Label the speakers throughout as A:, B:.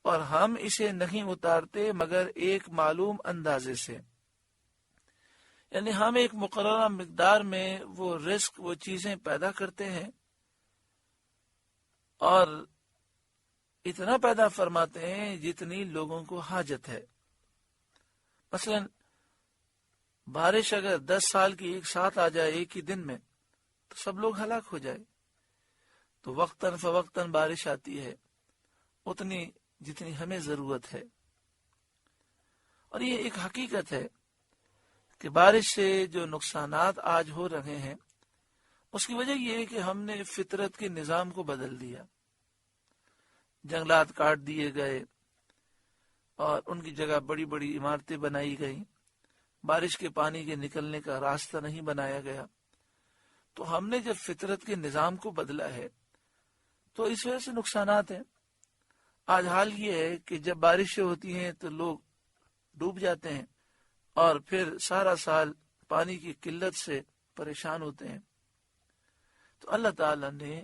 A: اور ہم اسے نہیں اتارتے مگر ایک معلوم اندازے سے، یعنی ہم ایک مقررہ مقدار میں وہ رزق، وہ چیزیں پیدا کرتے ہیں اور اتنا پیدا فرماتے ہیں جتنی لوگوں کو حاجت ہے۔ مثلا بارش اگر 10 سال کی ایک ساتھ آ جائے ایک ہی دن میں تو سب لوگ ہلاک ہو جائے، تو وقتاً فوقتاً بارش آتی ہے اتنی جتنی ہمیں ضرورت ہے۔ اور یہ ایک حقیقت ہے کہ بارش سے جو نقصانات آج ہو رہے ہیں اس کی وجہ یہ ہے کہ ہم نے فطرت کے نظام کو بدل دیا، جنگلات کاٹ دیے گئے اور ان کی جگہ بڑی بڑی عمارتیں بنائی گئی، بارش کے پانی کے نکلنے کا راستہ نہیں بنایا گیا۔ تو ہم نے جب فطرت کے نظام کو بدلا ہے تو اس وجہ سے نقصانات ہیں۔ آج حال یہ ہے کہ جب بارشیں ہوتی ہیں تو لوگ ڈوب جاتے ہیں اور پھر سارا سال پانی کی قلت سے پریشان ہوتے ہیں۔ تو اللہ تعالی نے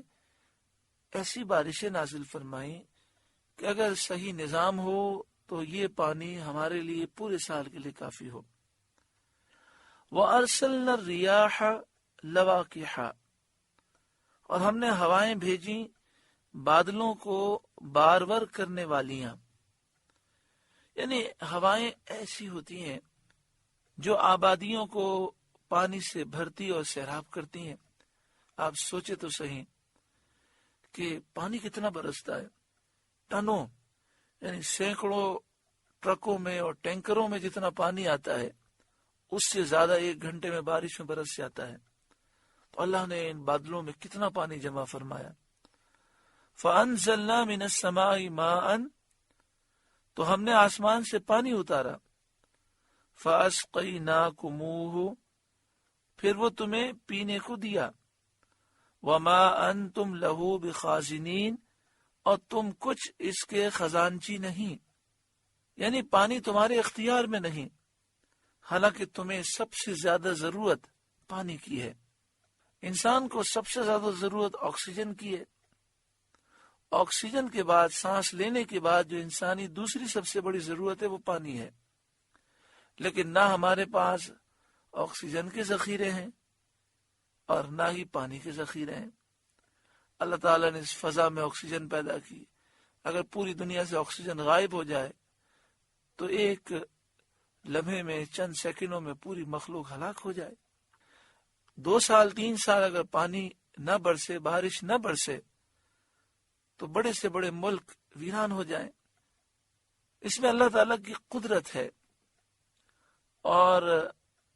A: ایسی بارشیں نازل فرمائی کہ اگر صحیح نظام ہو تو یہ پانی ہمارے لیے پورے سال کے لیے کافی ہو۔ وَأَرْسَلْنَا الرِّيَاحَ لَوَاقِحَ، اور ہم نے ہوائیں بھیجی بادلوں کو بارور کرنے والیاں، یعنی ہوائیں ایسی ہوتی ہیں جو آبادیوں کو پانی سے بھرتی اور سیراب کرتی ہیں۔ آپ سوچے تو صحیح کہ پانی کتنا برستا ہے، ٹنوں یعنی سینکڑوں ٹرکوں میں اور ٹینکروں میں جتنا پانی آتا ہے اس سے زیادہ 1 گھنٹے میں بارش میں برس جاتا ہے۔ تو اللہ نے ان بادلوں میں کتنا پانی جمع فرمایا۔ فَأَنزَلْنَا مِنَ السَّمَاءِ مَاءً، تو ہم نے آسمان سے پانی اتارا۔ فَأَسْقَيْنَاكُمُوهُ، پھر وہ تمہیں پینے کو دیا۔ وَمَا أَنْتُمْ لَهُ بِخَازِنِينَ، اور تم کچھ اس کے خزانچی نہیں، یعنی پانی تمہارے اختیار میں نہیں، حالانکہ تمہیں سب سے زیادہ ضرورت پانی کی ہے۔ انسان کو سب سے زیادہ ضرورت آکسیجن کی ہے۔ آکسیجن کے بعد، سانس لینے کے بعد جو انسانی دوسری سب سے بڑی ضرورت ہے وہ پانی ہے، لیکن نہ ہمارے پاس آکسیجن کے ذخیرے ہیں اور نہ ہی پانی کے ذخیرے ہیں۔ اللہ تعالیٰ نے اس فضا میں آکسیجن پیدا کی، اگر پوری دنیا سے آکسیجن غائب ہو جائے تو ایک لمحے میں، چند سیکنڈوں میں پوری مخلوق ہلاک ہو جائے۔ 2 سال 3 سال اگر پانی نہ برسے، بارش نہ برسے تو بڑے سے بڑے ملک ویران ہو جائیں۔ اس میں اللہ تعالیٰ کی قدرت ہے، اور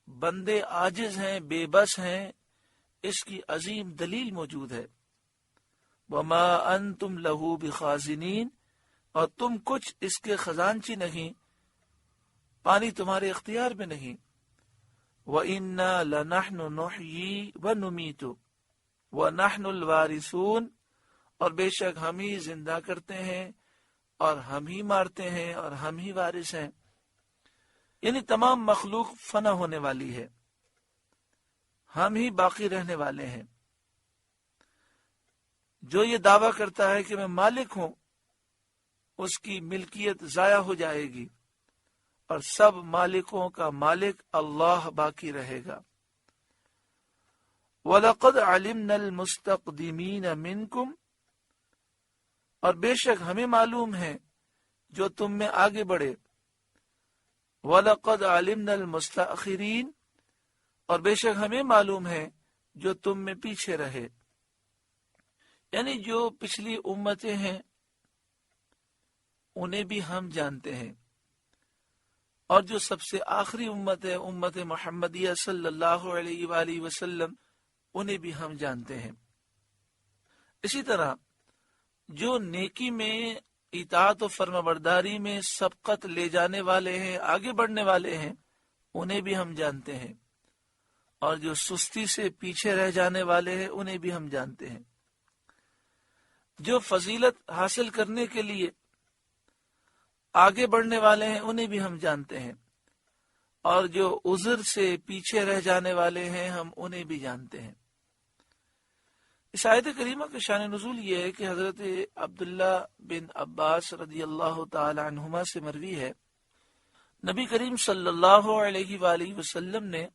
A: بندے عاجز ہیں، بے بس ہیں، اس کی عظیم دلیل موجود ہے۔ وَمَا أَنْتُمْ لَهُ بِخَازِنِينَ، اور تم کچھ اس کے خزانچی نہیں، پانی تمہارے اختیار میں نہیں۔ وَإِنَّا لَنَحْنُ نُحْيِي وَنُمِيتُ وَنَحْنُ الْوَارِثُونَ، اور بے شک ہم ہی زندہ کرتے ہیں اور ہم ہی مارتے ہیں اور ہم ہی وارث ہیں، یعنی تمام مخلوق فنا ہونے والی ہے، ہم ہی باقی رہنے والے ہیں۔ جو یہ دعویٰ کرتا ہے کہ میں مالک ہوں، اس کی ملکیت ضائع ہو جائے گی، اور سب مالکوں کا مالک اللہ باقی رہے گا۔ وَلَقَدْ عَلِمْنَا الْمُسْتَقْدِمِينَ مِنْكُمْ، اور بے شک ہمیں معلوم ہے جو تم میں آگے بڑھے۔ وَلَقَدْ عَلِمْنَا الْمُسْتَأْخِرِينَ، اور بے شک ہمیں معلوم ہے جو تم میں پیچھے رہے، یعنی جو پچھلی امتیں ہیں انہیں بھی ہم جانتے ہیں، اور جو سب سے آخری امت ہے، امت محمدیہ صلی اللہ علیہ وآلہ وسلم، انہیں بھی ہم جانتے ہیں۔ اسی طرح جو نیکی میں، اطاعت و فرمانبرداری میں سبقت لے جانے والے ہیں، آگے بڑھنے والے ہیں، انہیں بھی ہم جانتے ہیں، اور جو سستی سے پیچھے رہ جانے والے ہیں انہیں بھی ہم جانتے ہیں۔ جو فضیلت حاصل کرنے کے لیے آگے بڑھنے والے ہیں انہیں بھی ہم جانتے ہیں، اور جو عذر سے پیچھے رہ جانے والے ہیں ہم انہیں بھی جانتے ہیں۔ اس آیت کریمہ کے شان نزول یہ ہے کہ حضرت عبداللہ بن عباس رضی اللہ تعالی عنہما سے مروی ہے، نبی کریم صلی اللہ علیہ وآلہ وسلم نے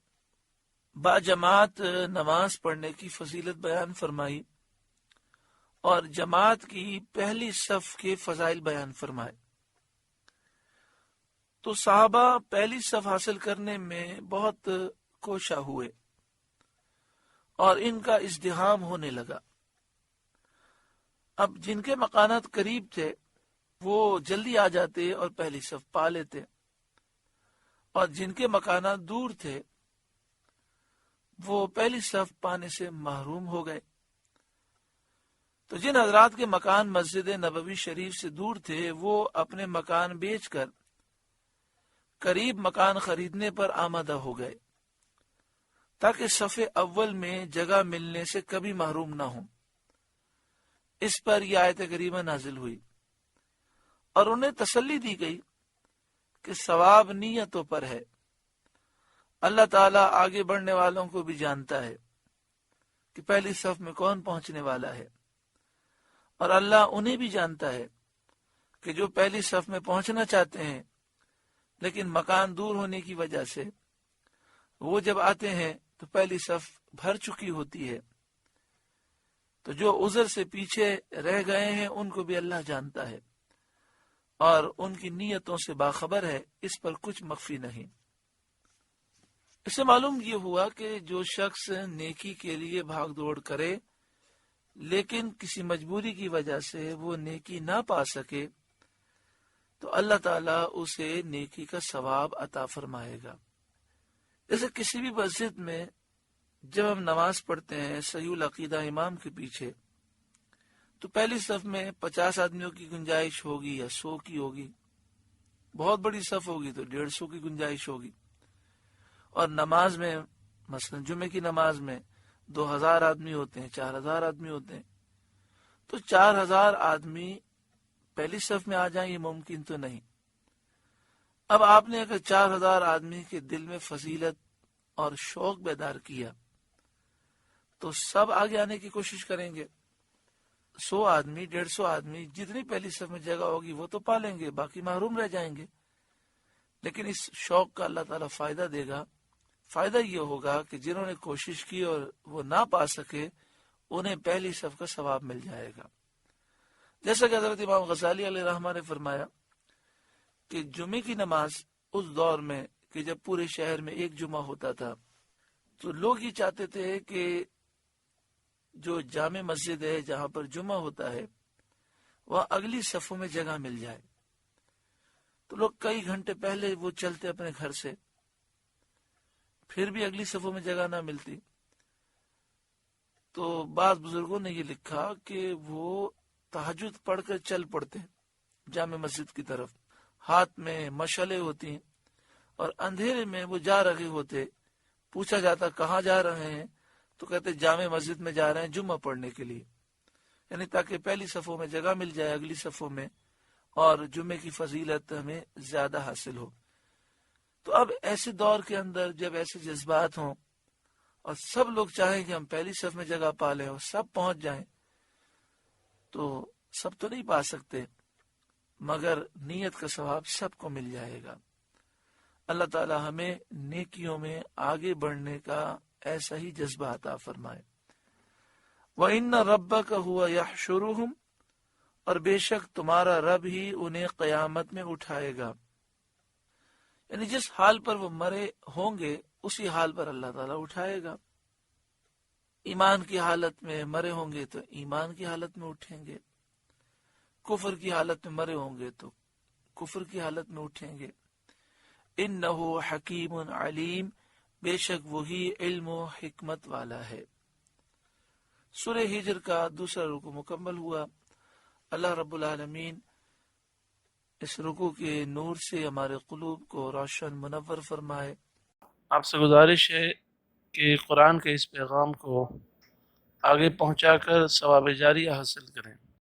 A: باجماعت نماز پڑھنے کی فضیلت بیان فرمائی اور جماعت کی پہلی صف کے فضائل بیان فرمائے۔ تو صحابہ پہلی صف حاصل کرنے میں بہت کوشاں ہوئے اور ان کا ازدحام ہونے لگا۔ اب جن کے مکانات قریب تھے وہ جلدی آ جاتے اور پہلی صف پا لیتے، اور جن کے مکانات دور تھے وہ پہلی صف پانے سے محروم ہو گئے۔ تو جن حضرات کے مکان مسجد نبوی شریف سے دور تھے وہ اپنے مکان بیچ کر قریب مکان خریدنے پر آمادہ ہو گئے تاکہ صف اول میں جگہ ملنے سے کبھی محروم نہ ہوں۔ اس پر یہ آیت کریمہ نازل ہوئی اور انہیں تسلی دی گئی کہ ثواب نیتوں پر ہے۔ اللہ تعالیٰ آگے بڑھنے والوں کو بھی جانتا ہے کہ پہلی صف میں کون پہنچنے والا ہے، اور اللہ انہیں بھی جانتا ہے کہ جو پہلی صف میں پہنچنا چاہتے ہیں لیکن مکان دور ہونے کی وجہ سے وہ جب آتے ہیں تو پہلی صف بھر چکی ہوتی ہے۔ تو جو عذر سے پیچھے رہ گئے ہیں ان کو بھی اللہ جانتا ہے اور ان کی نیتوں سے باخبر ہے، اس پر کچھ مخفی نہیں۔ اس سے معلوم یہ ہوا کہ جو شخص نیکی کے لیے بھاگ دوڑ کرے لیکن کسی مجبوری کی وجہ سے وہ نیکی نہ پا سکے تو اللہ تعالیٰ اسے نیکی کا ثواب عطا فرمائے گا۔ جیسے کسی بھی مسجد میں جب ہم نماز پڑھتے ہیں صحیح العقیدہ امام کے پیچھے تو پہلی صف میں 50 آدمیوں کی گنجائش ہوگی یا 100 کی ہوگی، بہت بڑی صف ہوگی تو 150 کی گنجائش ہوگی، اور نماز میں مثلا جمعے کی نماز میں 2000 آدمی ہوتے ہیں، 4000 آدمی ہوتے ہیں، تو 4000 آدمی پہلی صف میں آ جائیں یہ ممکن تو نہیں۔ اب آپ نے اگر 4000 آدمی کے دل میں فضیلت اور شوق بیدار کیا تو سب آگے آنے کی کوشش کریں گے۔ 100 آدمی 150 آدمی جتنی پہلی صف میں جگہ ہوگی وہ تو پا لیں گے، باقی محروم رہ جائیں گے۔ لیکن اس شوق کا اللہ تعالیٰ فائدہ دے گا۔ فائدہ یہ ہوگا کہ جنہوں نے کوشش کی اور وہ نہ پا سکے انہیں پہلی صف کا ثواب مل جائے گا۔ جیسا کہ حضرت امام غزالی علیہ رحمہ نے فرمایا کہ جمعے کی نماز اس دور میں کہ جب پورے شہر میں ایک جمعہ ہوتا تھا تو لوگ یہ چاہتے تھے کہ جو جامع مسجد ہے جہاں پر جمعہ ہوتا ہے وہاں اگلی صفوں میں جگہ مل جائے، تو لوگ کئی گھنٹے پہلے وہ چلتے اپنے گھر سے، پھر بھی اگلی صفوں میں جگہ نہ ملتی، تو بعض بزرگوں نے یہ لکھا کہ وہ تہجد پڑھ کر چل پڑتے جامع مسجد کی طرف، ہاتھ میں مشعلیں ہوتی اور اندھیرے میں وہ جا رہے ہوتے، پوچھا جاتا کہاں جا رہے ہیں تو کہتے جامع مسجد میں جا رہے ہیں جمعہ پڑھنے کے لیے، یعنی تاکہ پہلی صفوں میں جگہ مل جائے اگلی صفوں میں اور جمعے کی فضیلت ہمیں زیادہ حاصل ہو۔ تو اب ایسے دور کے اندر جب ایسے جذبات ہوں اور سب لوگ چاہیں کہ ہم پہلی صف میں جگہ پا لیں اور سب پہنچ جائیں، تو سب تو نہیں پا سکتے مگر نیت کا ثواب سب کو مل جائے گا۔ اللہ تعالی ہمیں نیکیوں میں آگے بڑھنے کا ایسا ہی جذبہ عطا فرمائے۔ وَإِنَّ رَبَّكَ هُوَ يَحْشُرُهُمْ، اور بے شک تمہارا رب ہی انہیں قیامت میں اٹھائے گا، یعنی جس حال پر وہ مرے ہوں گے اسی حال پر اللہ تعالیٰ اٹھائے گا۔ ایمان کی حالت میں مرے ہوں گے تو ایمان کی حالت میں اٹھیں گے، کفر کی حالت میں مرے ہوں گے تو کفر کی حالت میں اٹھیں گے۔ انہ حکیم علیم، بے شک وہی علم و حکمت والا ہے۔ سورہ ہجر کا دوسرا رکوع مکمل ہوا۔ اللہ رب العالمین اس رکوع کے نور سے ہمارے قلوب کو روشن منور فرمائے۔ آپ سے گزارش ہے کہ قرآن کے اس پیغام کو آگے پہنچا کر ثواب جاریہ حاصل کریں۔